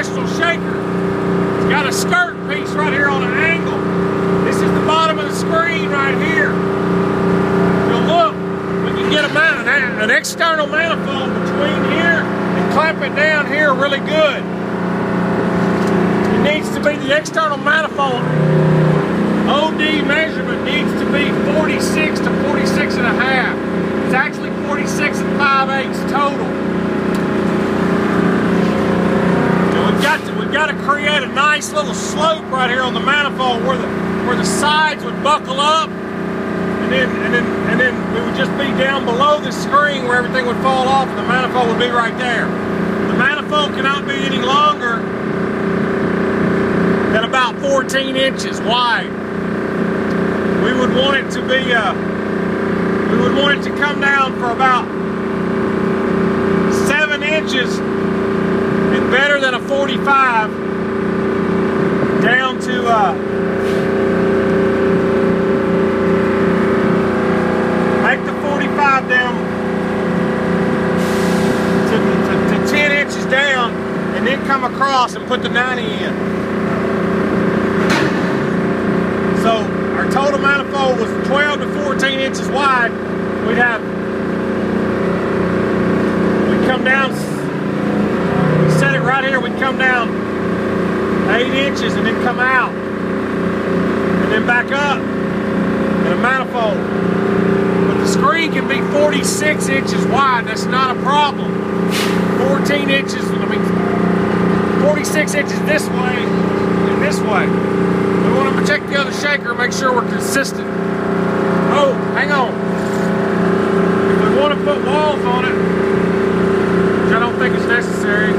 professional shaker. It's got a skirt piece right here on an angle. This is the bottom of the screen right here. You'll look, we can get an external manifold between here and clamp it down here really good. It needs to be the external manifold. OD measurement needs to be 46 to 46 and a half. It's actually 46 and 5/8 total. And we've got to create a nice little slope right here on the manifold where the sides would buckle up, and then we would just be down below the screen where everything would fall off, and the manifold would be right there. The manifold cannot be any longer than about 14 inches wide. We would want it to be we would want it to come down for about 7 inches and better than a 45 down to make the 45 down to 10 inches down, and then come across and put the 90 in. So our total manifold was 12 to 14 inches wide. We'd come down, we set it right here, we'd come down 8 inches and then come out, and then back up in a manifold. But the screen can be 46 inches wide, that's not a problem. 14 inches, 46 inches this way and this way. We want to check the other shaker, make sure we're consistent. Oh, hang on. If we want to put walls on it, which I don't think is necessary,